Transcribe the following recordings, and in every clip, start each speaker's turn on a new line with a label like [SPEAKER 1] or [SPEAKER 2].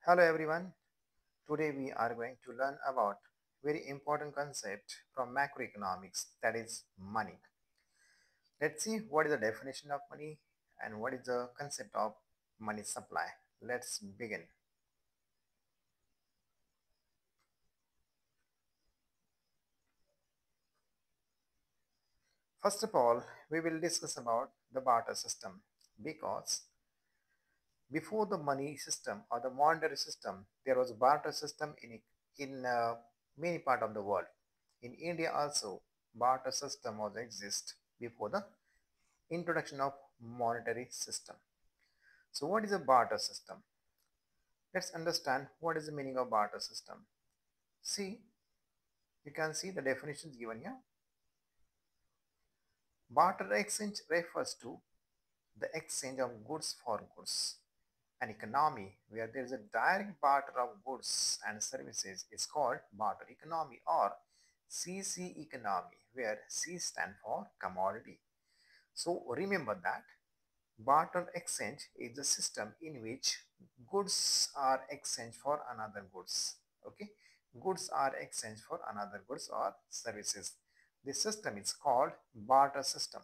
[SPEAKER 1] Hello everyone. Today we are going to learn about very important concept from macroeconomics, that is money. Let's see what is the definition of money and what is the concept of money supply. Let's begin. First of all, we will discuss about the barter system because before the money system or the monetary system, there was a barter system in many part of the world. In India also, barter system was exist before the introduction of monetary system. So what is a barter system? Let's understand what is the meaning of barter system. See, you can see the definitions given here. Barter exchange refers to the exchange of goods for goods. An economy where there is a direct barter of goods and services is called barter economy or CC economy, where C stand for commodity. So remember that barter exchange is a system in which goods are exchanged for another goods. Okay, goods are exchanged for another goods or services. This system is called barter system.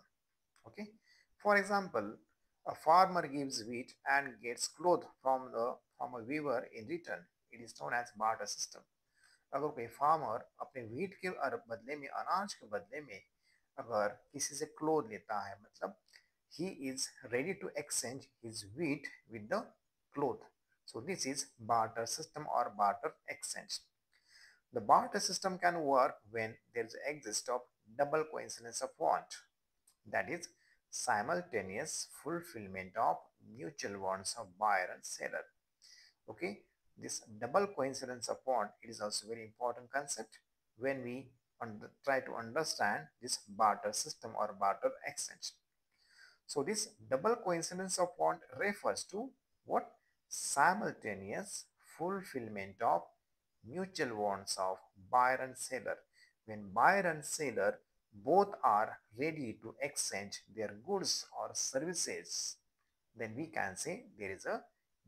[SPEAKER 1] Okay, for example, a farmer gives wheat and gets cloth from a weaver in return. It is known as barter system. अगर कोई farmer अपने wheat के बदले में अनाज के बदले में अगर किसी से क्लोथ लेता है मतलब he is ready to exchange his wheat with the cloth. So this is barter system or barter exchange. The barter system can work when there is exist of double coincidence of want, that is simultaneous fulfillment of mutual wants of buyer and seller. Okay, this double coincidence of want, it is also very important concept when we try to understand this barter system or barter exchange. So this double coincidence of want refers to what? Simultaneous fulfillment of mutual wants of buyer and seller. When buyer and seller both are ready to exchange their goods or services, then we can say there is a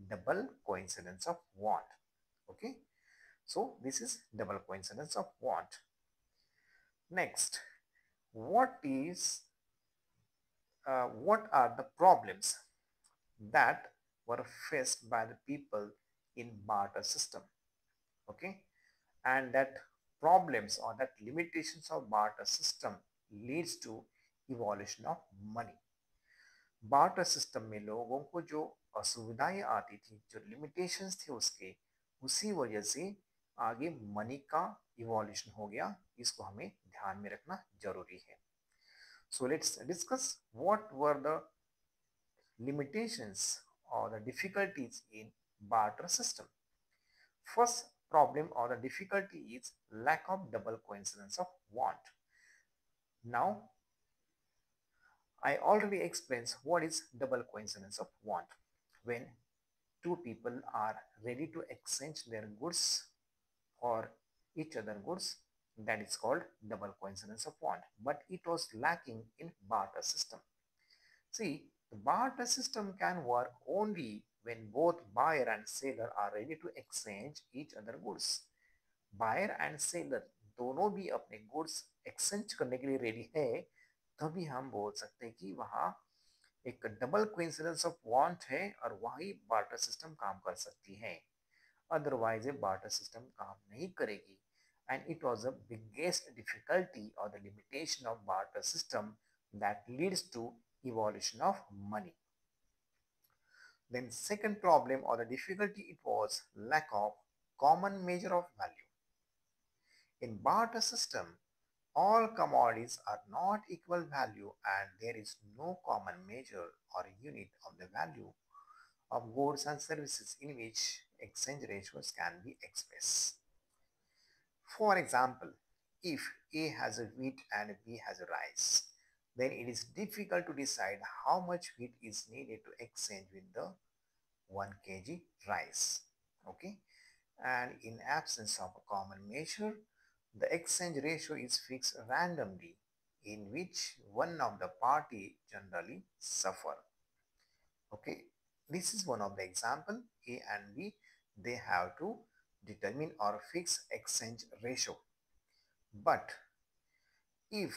[SPEAKER 1] double coincidence of want. Okay, so this is double coincidence of want. Next, what is what are the problems that were faced by the people in barter system? Okay, and that problems or that limitations of barter system leads to evolution of money. Barter system में लोगों को जो असुविधाएं आती थी, जो limitations थे उसके, उसी वजह से आगे मनी का इवोल्यूशन हो गया. इसको हमें ध्यान में रखना जरूरी है. So let's discuss what were the limitations or the difficulties in barter system. First problem or the difficulty is lack of double coincidence of want. Now I already explained what is double coincidence of want. When two people are ready to exchange their goods for each other goods, that is called double coincidence of want. But it was lacking in barter system. See, the barter system can work only when both buyer and seller are ready to exchange each other goods. Buyer and seller दोनों भी अपने goods exchange करने के लिए ready है, तभी हम बोल सकते हैं कि वहाँ एक डबल कोइंसिडेंस ऑफ वांट है और वही बार्टर सिस्टम काम कर सकती है. अदरवाइज ये बार्टर सिस्टम काम नहीं करेगी. And it was the biggest difficulty or the limitation of barter system that leads to evolution of money. Then second problem or the difficulty, it was lack of common measure of value. In barter system, all commodities are not equal value and there is no common measure or unit of the value of goods and services in which exchange ratios can be expressed. For example, if A has a wheat and B has a rice, then it is difficult to decide how much wheat is needed to exchange with the 1 kg rice. Okay, and in absence of a common measure, the exchange ratio is fixed randomly, in which one of the party generally suffer. Okay, this is one of the example. A and B, they have to determine or fix exchange ratio. But if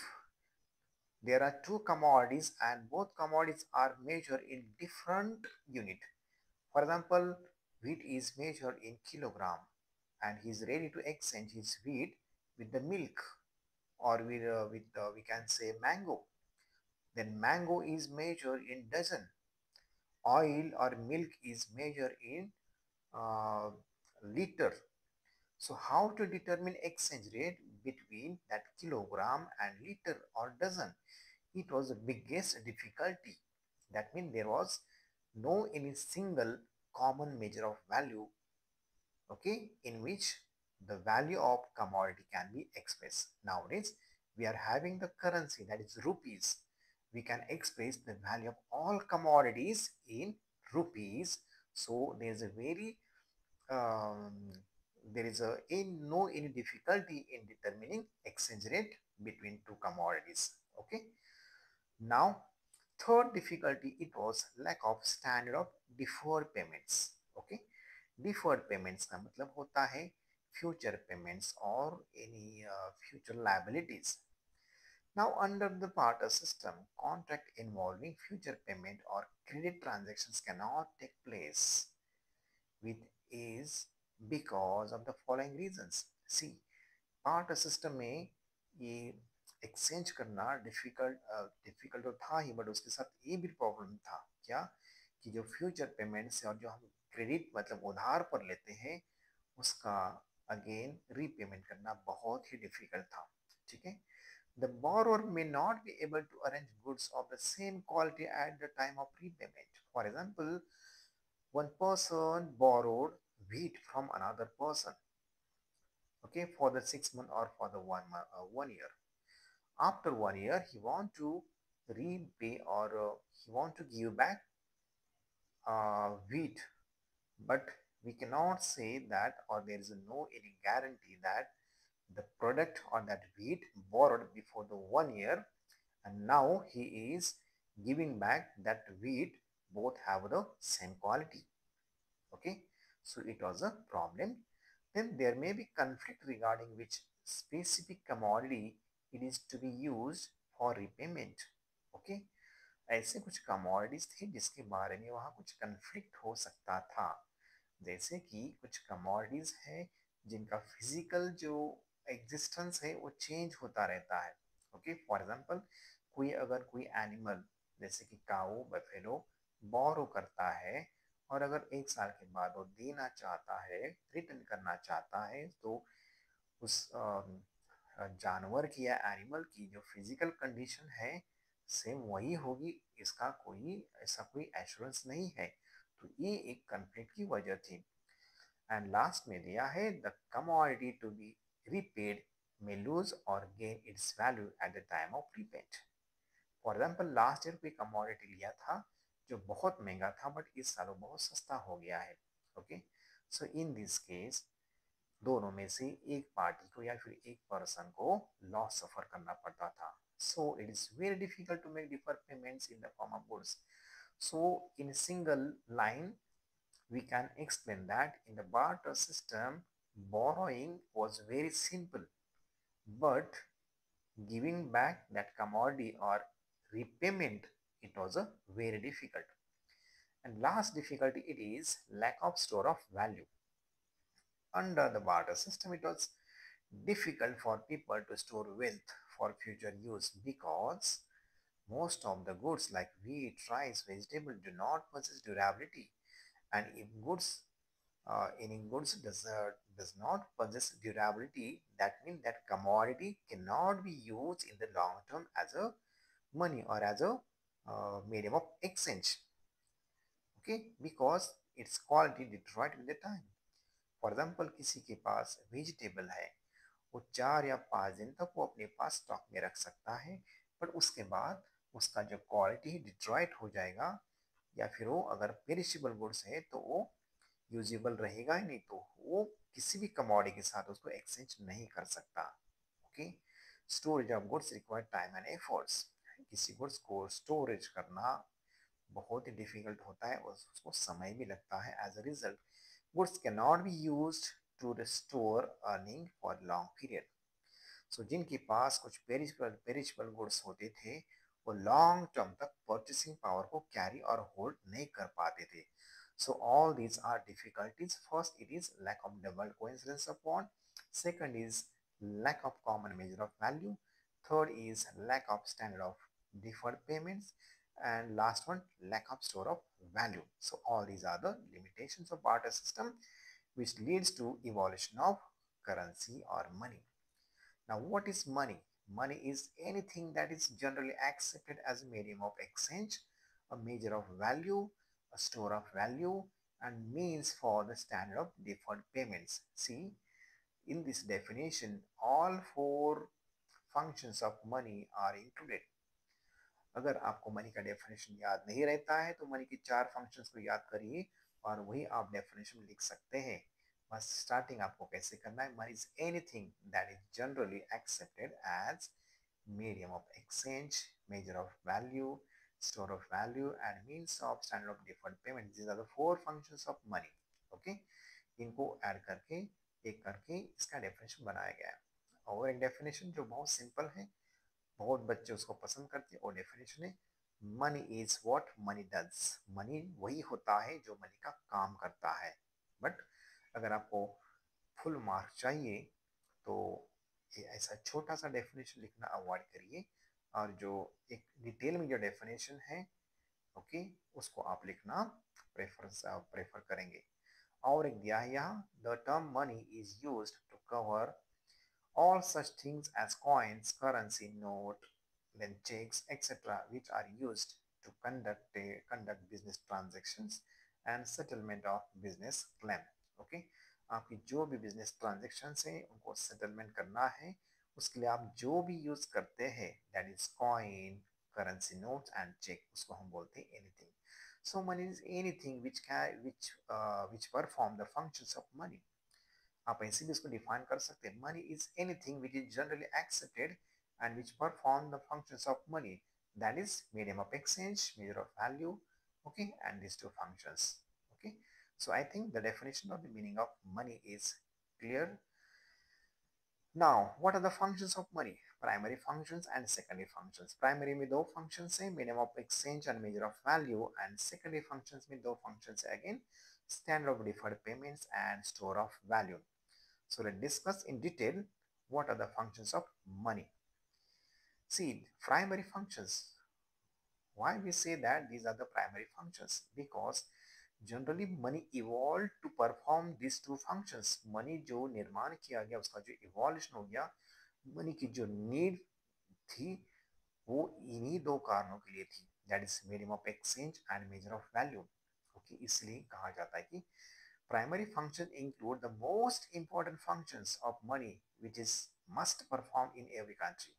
[SPEAKER 1] there are two commodities and both commodities are measured in different unit, for example, wheat is measured in kilogram and he is ready to exchange his wheat with the milk or with we can say mango. Then mango is measured in dozen. Oil or milk is measured in uh, liter. So how to determine exchange rate between that kilogram and liter or dozen? It was the biggest difficulty. That means there was no any single common measure of value, okay, in which the value of commodity can be expressed. Nowadays, we are having the currency that is rupees. We can express the value of all commodities in rupees. So there's a very um, there is a in no any difficulty in determining exchange rate between two commodities. Okay. Now, third difficulty it was lack of standard of deferred payments. Okay, deferred payments का मतलब होता है future payments or any future liabilities. Now, under the barter system, contract involving future payment or credit transactions cannot take place with ease because of the following reasons. See, part system में ये exchange करना difficult तो था ही, but उसके साथ ये भी problem था क्या कि जो फ्यूचर पेमेंट्स है और जो हम क्रेडिट मतलब उधार पर लेते हैं उसका अगेन रीपेमेंट करना बहुत ही डिफिकल्ट था. ठीक है. The borrower may not be able to arrange goods of the same quality at the time of repayment. For example, one person borrowed wheat from another person, okay, for the 6 month or for the 1 year. After 1 year he want to repay or he want to give back wheat, but we cannot say that or there is no any guarantee that the product or that wheat borrowed before the 1 year and now he is giving back that wheat both have the same quality. Okay, so it was a problem. Then there may be conflict regarding which specific commodity it is to be used for repayment. Okay, ऐसे कुछ commodities थे जिसके बारे में वहाँ कुछ conflict हो सकता था. जैसे कि कुछ कमोडिटीज है जिनका फिजिकल जो एग्जिस्टेंस है वो चेंज होता रहता है. ओके, फॉर एग्जांपल कोई अगर कोई एनिमल जैसे कि काऊ बफेलो बोरो करता है और अगर 1 साल के बाद वो देना चाहता है रिटर्न करना चाहता है तो उस जानवर की या एनिमल की जो फिजिकल कंडीशन है सेम वही होगी, इसका कोई ऐसा कोई एश्योरेंस नहीं है. तो ये एक कंफ्लिक्ट की वजह थी. एंड लास्ट में दिया है the commodity to be repaid may lose or gain its value at the time of repayment. For example last year कोई कमोडिटी लिया था जो बहुत महंगा था बट इस साल वो बहुत सस्ता हो गया है. Okay, so in this case दोनों में से एक पार्टी को या फिर एक पर्सन को लॉस सफर करना पड़ता था. So it is very difficult to make defer payments in the form of goods. So in single line we can explain that in the barter system borrowing was very simple, but giving back that commodity or repayment it was a very difficult. And last difficulty it is lack of store of value. Under the barter system, it was difficult for people to store wealth for future use because most of the goods like wheat, rice, vegetable do not possess durability. And if any goods does not possess durability, that means that commodity cannot be used in the long term as a money or as a medium of exchange. Okay, because its quality deteriorate with the time. For example किसी के पास vegetable है वो 4 या 5 दिन तक वो अपने पास stock में रख सकता है, पर उसके बाद उसका जो क्वालिटी डिट्रॉइट हो जाएगा या फिर वो अगर पेरिशेबल गुड्स है तो वो यूजेबल रहेगा ही नहीं, तो वो किसी भी कमोडिटी के साथ उसको एक्सचेंज नहीं कर सकता. Okay, storage of goods require time and efforts. किसी गुड्स को स्टोरेज करना बहुत ही डिफिकल्ट होता है और उसको समय भी लगता है. As a result Goods cannot be used to restore earning for long period. सो जिनके पास कुछ पेरिशबल गुड्स होते थे वो लॉन्ग टर्म तक परचेसिंग पावर को कैरी और होल्ड नहीं कर पाते थे. So all these are difficulties. First, it is lack of double coincidence of bond. Second is lack of common measure of value. Third is lack of standard of deferred payments. And last one, lack of store of value. So all these are the limitations of barter system which leads to evolution of currency or money. Now, what is money? Money is anything that is generally accepted as a medium of exchange, a measure of value, a store of value, and means for the standard of deferred payments. See, in this definition, all four functions of money are included. अगर आपको money का definition याद नहीं रहता है तो money के चार फंक्शंस को याद करिए और वही आप डेफिनेशन लिख सकते हैं. बस स्टार्टिंग आपको कैसे करना है. Money is anything that is generally accepted as medium of exchange, measure of value, store of value, and means of standard of deferred payment. These are the four functions of money. Okay, इनको add करके एक करके इसका definition बनाया गया है. और एक डेफिनेशन जो बहुत सिंपल है, बहुत बच्चे उसको पसंद करते हैं, और डेफिनेशन है money is what money does. Money वही होता है जो मनी का काम करता है. बट अगर आपको फुल मार्क चाहिए तो ये ऐसा छोटा सा डेफिनेशन लिखना अवॉइड करिए और जो एक डिटेल में जो डेफिनेशन है ओके उसको आप लिखना प्रेफर करेंगे. और एक दिया है यहाँ, the term money is used to cover all such things as coins, currency, note, then checks, etc., which are used to conduct business transactions and settlement of business claim. Okay, आपकी जो भी business transaction है उनको settlement करना है उसके लिए आप जो भी यूज करते हैं that is coin, currency notes and cheque, उसको हम बोलते हैं anything. So money is anything which perform the functions of money. आप ऐसे भी इसको डिफाइन कर सकते हैं. Money is anything which is generally accepted and which perform the functions of money, that is medium of exchange, measure of value. Okay, and these two functions. Okay, so I think the definition of the meaning of money is clear. Now what are the functions of money? Primary functions and secondary functions. Primary में दो functions है, medium of exchange and measure of value, and secondary functions में दो functions है again, standard of deferred payments and store of value. So let's discuss in detail what are the functions of money. See, primary functions. Why we say that these are the primary functions? Because generally money evolve to perform this two functions. मनी जो निर्माण किया गया उसका जो evolution हो गया, money की जो नीड थी वो इन्हीं दो कारणों के लिए थी, that is medium of exchange and measure of value. Okay, इसलिए कहा जाता है कि primary function include the most important functions of money which is must perform in every country.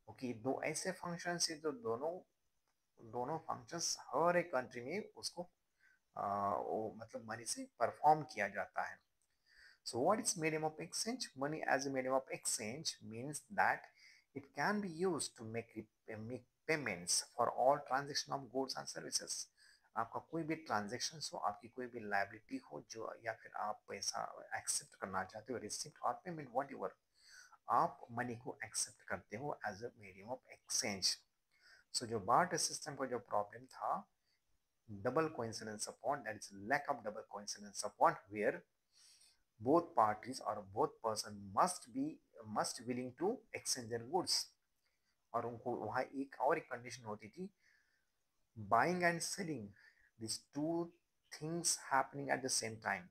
[SPEAKER 1] Okay, दो ऐसे फंक्शंस है जो दोनों दोनों फंक्शंस हर एक कंट्री में उसको वो मतलब मनी से परफॉर्म किया जाता है. So what is medium of exchange? Money as a medium of exchange means that it can be used to make payments for all transaction of goods and services. आपका कोई भी ट्रांजेक्शन हो, आपकी कोई भी लाइबिलिटी हो जो, या फिर आप पैसा एक्सेप्ट करना चाहते हो, रिसिप्ट और पेमेंट वॉट एवर, आप मनी को एक्सेप्ट करते हो as a medium of exchange. So जो बार्टर सिस्टम का जो प्रॉब्लम था, double coincidence upon, that is lack of double coincidence upon, where both parties or both person must willing to exchange their goods. और उनको वहाँ एक और एक कंडीशन होती थी, buying and selling, this two things happening at the same time.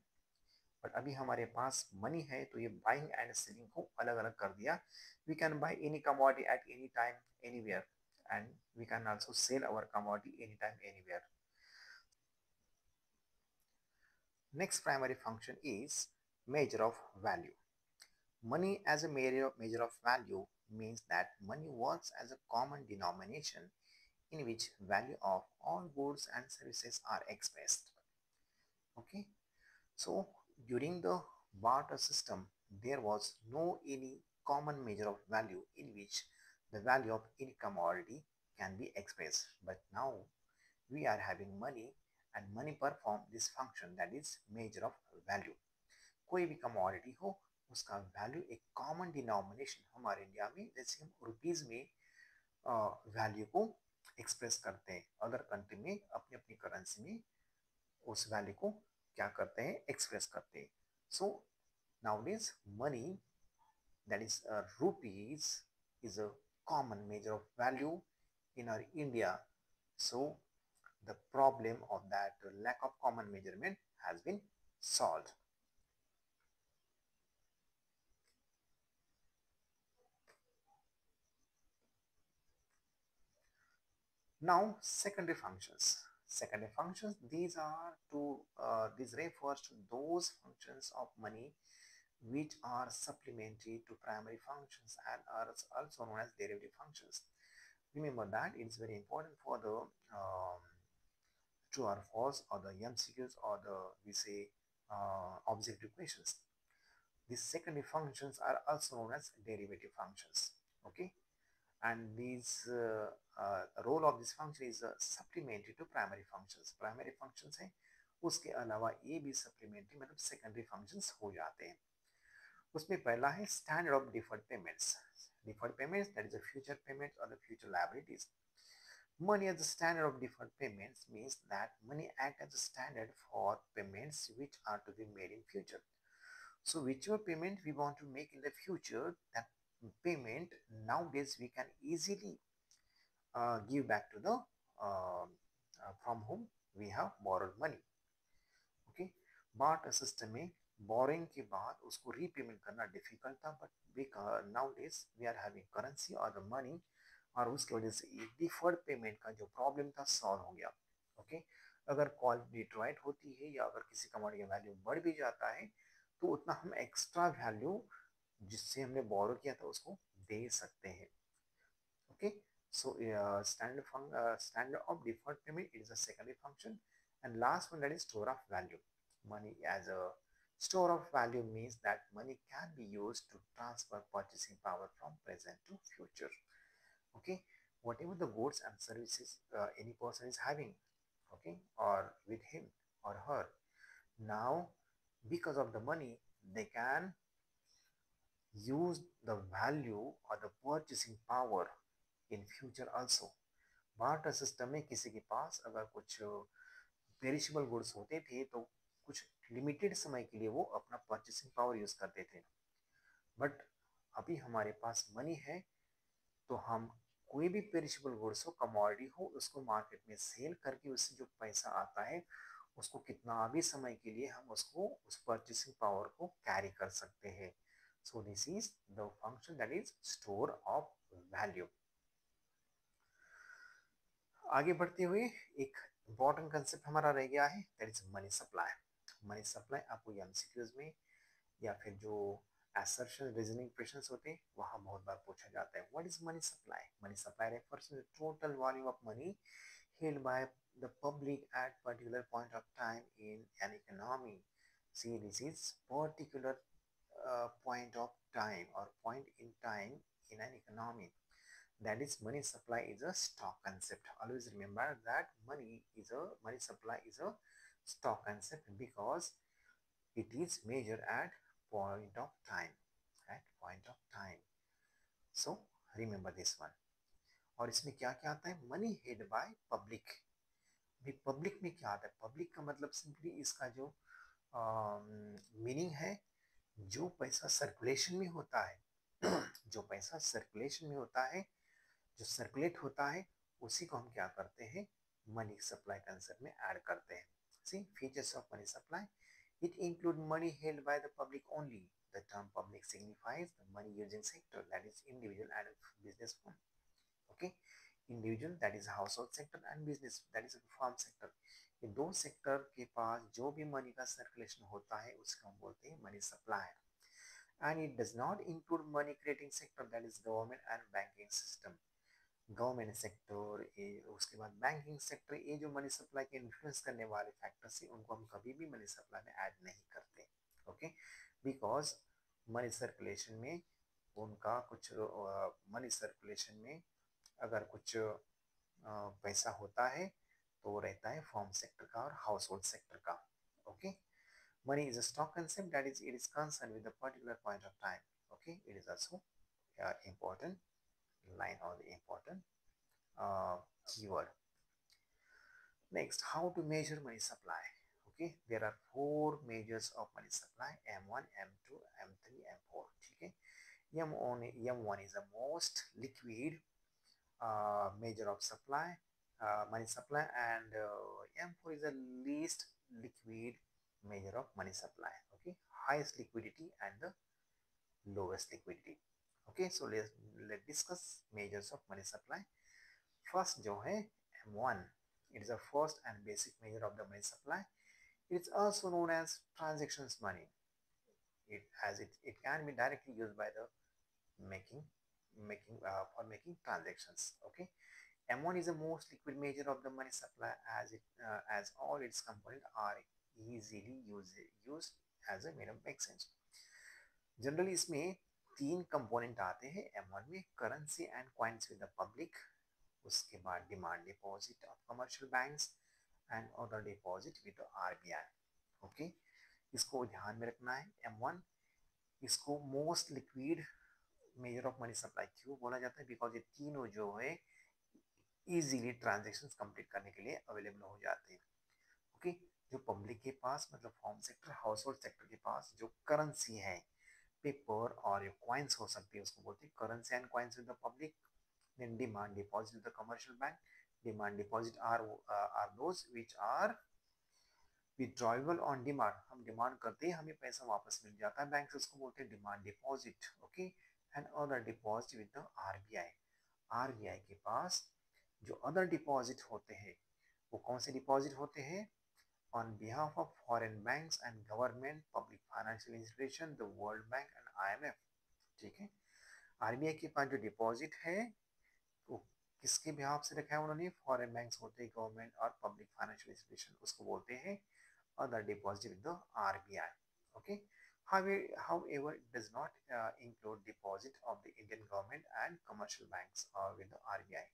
[SPEAKER 1] But अभी हमारे पास मनी है तो ये बाइंग एंड सेलिंग को अलग अलग कर दिया. We can buy any commodity at any time anywhere and we can also sell our commodity any time anywhere. Next primary function is measure of value. Money as a measure of value means that money works as a common denomination in which value of all goods and services are expressed. Okay, so during the barter system, there was no any common measure of value in which the value of any commodity can be expressed. But now we are having money and money perform this function that is measure of value. कोई भी commodity हो उसका value एक common denomination, हमारे India में जैसे हम rupees में वैल्यू को एक्सप्रेस करते हैं, अदर कंट्री में अपनी अपनी करेंसी में उस वैल्यू को क्या करते हैं, एक्सप्रेस करते हैं। So nowadays money that is rupees is a common measure of value in our India. So the problem of that lack of common measurement has been solved. Now secondary functions. Secondary functions, these are to these refers to those functions of money which are supplementary to primary functions and are also known as derivative functions. Remember that it's very important for the true or false or the MCQs or the we say objective questions. These secondary functions are also known as derivative functions. Okay, and these role of this function is supplementary to primary functions. Primary functions है, उसके अलावा ये भी supplementary मतलब secondary functions हो जाते हैं। उसमें पहला है standard of deferred payments. Deferred payments, that is a future payments or the future liabilities. Money as a standard of deferred payments means that money acts as a standard for payments which are to be made in future. So whichever payment we want to make in the future, that payment nowadays we can easily give back to the from whom we have borrowed money. Okay, barter system में borrowing के बाद उसको repayment करना difficult था, but nowadays we are having currency or the money, और उसकी वजह से ये डिफर्ड पेमेंट का जो प्रॉब्लम था सॉल्व हो गया। ओके, अगर क्वालिटी डिट्रॉइट होती है या अगर किसी कमोडिटी का वैल्यू बढ़ भी जाता है तो उतना हम एक्स्ट्रा वैल्यू जिससे हमने बोरो किया था उसको दे सकते हैं। Okay, so standard of deferred payment is a secondary function, and last one, that is store of value. Money as a store of value means that money can be used to transfer purchasing power from present to future. Okay, whatever the goods and services any person is having, okay, or with him or her, now because of the money they can use the value or the purchasing power in future also. Barter system में किसी के पास अगर कुछ perishable goods होते थे तो कुछ limited समय के लिए वो अपना परचेसिंग पावर यूज करते थे, बट अभी हमारे पास मनी है तो हम कोई भी पेरिशेबल गुड्स हो, कमोडिटी हो, उसको मार्केट में सेल करके उससे जो पैसा आता है उसको कितना भी समय के लिए हम उसको उस परचेसिंग पावर को कैरी कर सकते हैं। So this is the function that is store of value. आगे बढ़ते हुए एक इंपॉर्टेंट कंसेप्ट हमारा रह गया है, that is money supply. Money supply आपको एमसीक्यूज में या फिर जो assertion रीजनिंग क्वेश्चंस होते हैं वहां बहुत बार पूछा जाता है, what is money supply? Money supply refers to the total volume of money held by the public at particular point of time in an economy. See, this is particular point of time or point in time in an economy. That is, money supply is a stock concept. Always remember that money supply is a stock concept because it is measured at point of time, at point of time. So remember this one. और इसमें क्या क्या आता है? Money head by public. भी public में क्या आता है? पब्लिक का मतलब सिंपली इसका जो मीनिंग है, जो पैसा सर्कुलेशन में होता है जो पैसा सर्कुलेशन में होता है, जो सर्कुलेट होता है, उसी को हम क्या करते हैं, मनी सप्लाई कंसेप्ट में ऐड करते हैं। See features of money supply, it include money held by the public only. The term public signifies the money using sector, that is individual and business firm. Okay, individual that is household sector and business that is farm sector। ये दो sector के पास जो भी money का circulation होता है उसको हम बोलते हैं money supply. and it does not include money creating sector, that is government and banking system। Government sector, उसके बाद बैंकिंग सेक्टर, ये जो मनी सप्लाई के इन्फ्लुएंस करने वाले फैक्टर्स हैं उनको हम कभी भी मनी सप्लाई में ऐड नहीं करते। ओके, बिकॉज मनी सर्कुलेशन में उनका कुछ मनी सर्कुलेशन में अगर कुछ पैसा होता है तो वो रहता है फॉर्म सेक्टर का और हाउस होल्ड सेक्टर का. Okay. Money is a stock concept that is it is concerned with a particular point of time. Okay, it is also important line or the important keyword. Next, how to measure money supply. Okay, there are four measures of money supply: M1, M2, M3, M4. Okay, M1 is the most liquid measure of supply, money supply, and M4 is the least liquid measure of money supply. Okay, highest liquidity and the lowest liquidity. Okay, so let's discuss measures of money supply. First जो है M1, it is the first and basic measure of the money supply. It is also known as transactions money. It can be directly used by the making transactions. Okay, M1 is the most liquid measure of the money supply as all its components are easily used as a medium of exchange. Generally इसमें तीन component आते हैं M1 में: currency and coins with the public, उसके बाद demand deposit of commercial banks and other deposit with the RBI. Okay, इसको ध्यान में रखना है. M1 इसको most liquid measure of money supply क्यों बोला जाता है? बिकॉज ये तीनों जो है इजीली ट्रांजेक्शन्स कंप्लीट करने के लिए अवेलेबल हो जाते हैं. ओके, जो पब्लिक के पास मतलब form sector, house hold sector के पास जो करेंसी है, पेपर और कॉइन्स हो सकती है, उसको बोलते हैं currency and coins with the public. Then demand deposit with the commercial bank. Demand deposit are those which are withdrawable on demand. हम डिमांड करते हैं, हमें पैसा वापस मिल जाता है बैंक से, उसको बोलते हैं demand deposit. Okay, and other deposit with the RBI. RBI के पास जो अदर डिपॉजिट होते हैं वो कौन से डिपॉजिट होते हैं? On behalf of foreign banks and government, public financial institution, the World Bank and IMF. ठीक है, RBI के पास जो डिपॉजिट है वो किसके बिहाफ से रखा है उन्होंने? फॉरेन बैंक्स होते हैं, गवर्नमेंट और पब्लिक फाइनेंशियल इंस्टीट्यूशन, उसको बोलते हैं other deposit with the RBI. Okay. However, it does not include deposit of the Indian government and commercial banks with the RBI.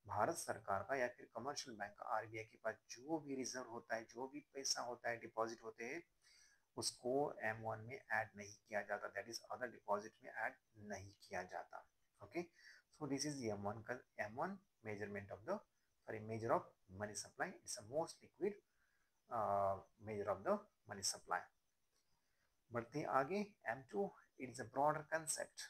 [SPEAKER 1] Bharat सरकार का या फिर कमर्शियल बैंक का RBI के पास जो भी रिजर्व होता है, जो भी पैसा होता है, डिपॉजिट होते हैं, उसको M1 में ऐड नहीं किया जाता. दैट इज अदर डिपॉजिट में ऐड नहीं किया जाता. Okay, so this is M1 का M1 measurement of the measure of money supply. It's a most liquid measure of the money supply. बढ़ते हैं आगे. M2, it is a broader concept,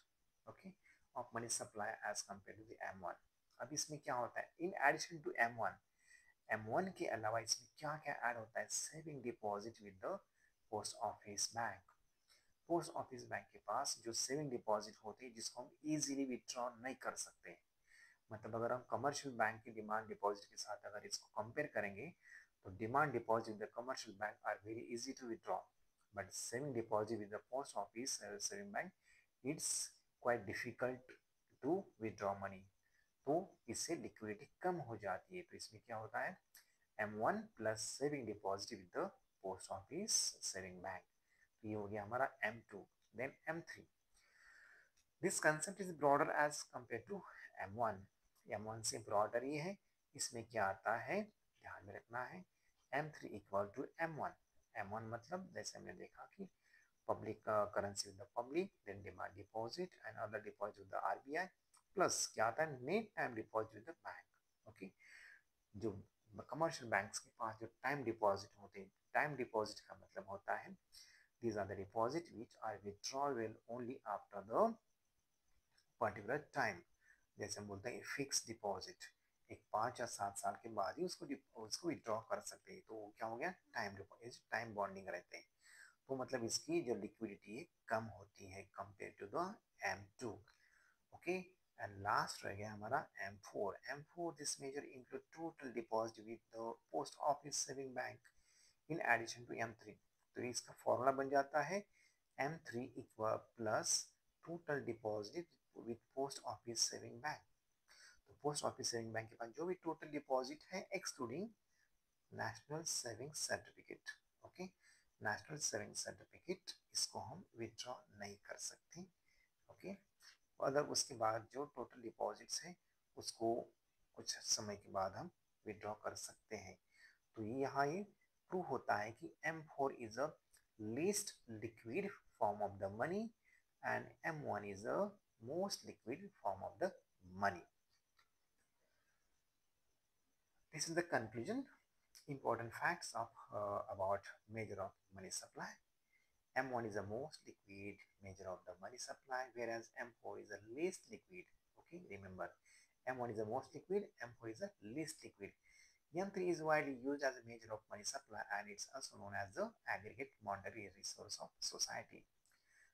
[SPEAKER 1] okay, of money supply as compared to the M1. अब इसमें क्या होता है? In addition to M1 के अलावा इसमें क्या क्या ऐड होता है? Saving deposit with the post office bank. Post office bank के पास जो सेविंग डिपॉजिट होते हैं जिसको हम इजीली विथड्रॉ नहीं कर सकते. मतलब अगर हम कमर्शियल बैंक की डिमांड डिपॉजिट के साथ अगर इसको कंपेयर करेंगे तो demand deposit in the commercial bank are very easy to withdraw, but saving deposit with the post office saving bank, it's quite difficult to withdraw money. तो इससे liquidity कम हो जाती है. तो इसमें क्या होता है? M1 plus saving deposit with the post office saving bank. तो ये हो गया हमारा M2. Then M3. This concept is broader as compare to M1. M1 से ब्रॉडर ये है. इसमें क्या आता है? ध्यान में रखना है. M3 equal to M1. M1 मतलब जैसे हमने देखा कि public currency with the public, then demand deposit and other deposit with the RBI, plus क्या आता है? Net time deposit with the bank. Okay, जो कमर्शियल बैंक्स के पास जो टाइम डिपॉजिट होते हैं, टाइम डिपॉजिट का मतलब होता है these are the deposit which are withdrawable only after the particular time. जैसे हम बोलते हैं फिक्स डिपॉजिट, एक 5 या 7 साल के बाद ही उसको विड्रॉ कर सकते हैं. तो क्या हो गया? टाइम डिपॉजिट, टाइम बॉन्डिंग रहते हैं. तो मतलब इसकी जो लिक्विडिटी है कम होती है compare to the M2. Okay, and last रह गया हमारा M4. M4 this measure include total deposit with the post office saving bank in addition to M3. तो इसका फॉर्मूला बन जाता है M3 equal plus total deposit with post office saving bank. तो post office saving bank के पास जो भी टोटल डिपॉजिट है excluding national saving certificate. Okay, national saving certificate इसको हम विथड्रॉ नहीं कर सकते. ओके, अगर उसके बाद जो टोटल डिपॉजिट्स है उसको कुछ समय के बाद हम विड्रॉ कर सकते हैं। तो यहाँ ये प्रूव होता है कि M4 is a least liquid form of the money and M1 is a most liquid form of the money. This is the conclusion. Important facts of about measure of money supply. M1 is the most liquid measure of the money supply, whereas M4 is the least liquid. Okay, remember, M1 is the most liquid, M4 is the least liquid. M3 is widely used as a measure of money supply, and it's also known as the aggregate monetary resource of society.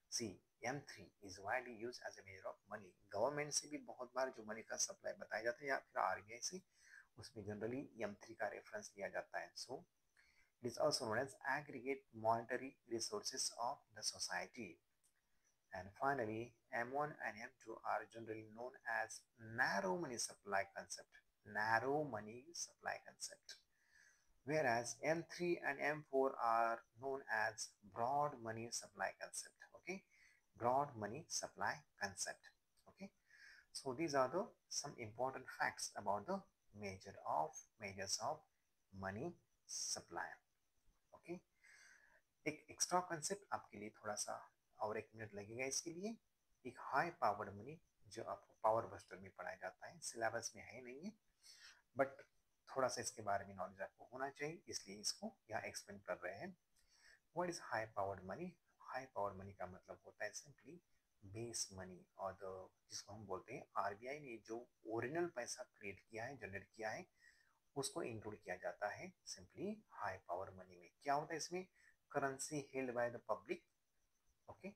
[SPEAKER 1] See, M3 is widely used as a measure of money. Government से भी बहुत बार जो money का supply बताया जाता है या फिर आरबीआई से, उसमें जनरली M3 का रेफरेंस लिया जाता है. So it is also known as aggregate monetary resources of the society. And finally, M1 and M2 are generally known as narrow money supply concept. Narrow money supply concept. Whereas M3 and M4 are known as broad money supply concept. Okay, broad money supply concept. Okay, so these are the some important facts about the measures of money supply. Okay, एक extra concept आपके लिए थोड़ा सा और 1 minute लगेगा इसके लिए. एक हाई पावर्ड मनी जो आपको पावर बस्टर में पढ़ाया जाता है, सिलेबस में है नहीं है, बट थोड़ा सा इसके बारे में नॉलेज आपको होना चाहिए, इसलिए इसको यहाँ एक्सप्लेन कर रहे हैं. What is high powered money? High powered money का मतलब होता है सिंपली बेस मनी, और जिसको हम बोलते हैं आरबीआई ने जो ओरिजिनल पैसा क्रिएट किया है, जनरेट किया है, उसको इंक्लूड किया जाता है सिंपली हाई पावर मनी में. क्या होता है इसमें? Currency held by the public. Okay,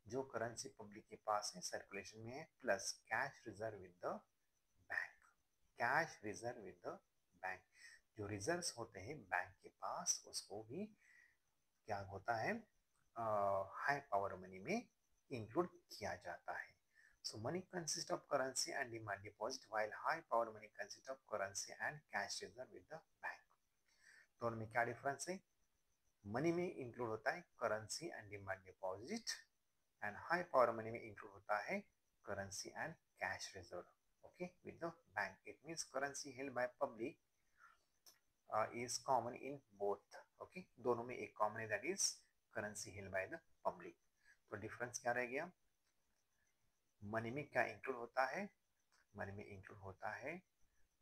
[SPEAKER 1] जो करेंसी पब्लिक के पास है, सर्कुलेशन में है, plus cash reserve with the bank. Cash reserve with the bank, जो रिजर्व्स होते हैं बैंक के पास, उसको भी क्या होता है, हाई पावर मनी में इंक्लूड किया जाता है. So money consists of currency and demand deposit, while high power money consists of currency and cash reserve with the bank. दोनों में क्या डिफरेंस है? मनी में इंक्लूड होता है currency and demand deposit, and high power money में include होता है currency and cash reserve. Okay, with the bank. It means currency held by public is common in both. Okay, दोनों में एक कॉमन है, that is currency held by the public. तो difference क्या रह गया? मनी में क्या इंक्लूड होता है? मनी में इंक्लूड होता है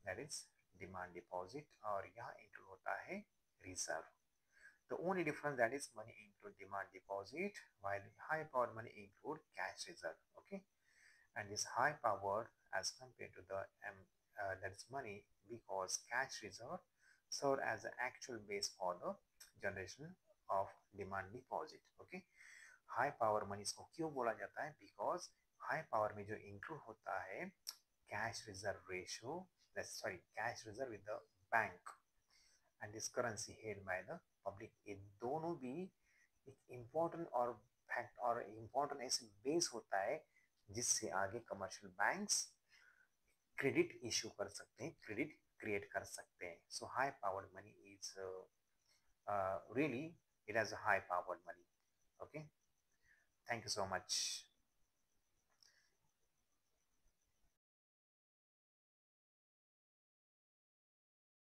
[SPEAKER 1] दैट इज डिमांड डिपॉजिट, और यहाँ इंक्लूड होता है reserve. The only difference that is money include demand deposit, while high power money include cash reserve. Okay, and this high power as compared to the that is money, because cash reserve serve as the actual base for the generation of demand deposit. Okay, high power money इसको क्यों बोला जाता है? Because high power में जो include होता है cash reserve ratio, that's sorry, cash reserve with the bank and this currency held by the public, ये दोनों भी एक इम्पोर्टेंट और फैक्ट और इम्पोर्टेंट ऐसे बेस होता है जिससे आगे कमर्शियल बैंक्स क्रेडिट इशू कर सकते हैं, क्रेडिट क्रिएट कर सकते हैं. So high powered money is really, it has a high powered money. Okay, thank you so much.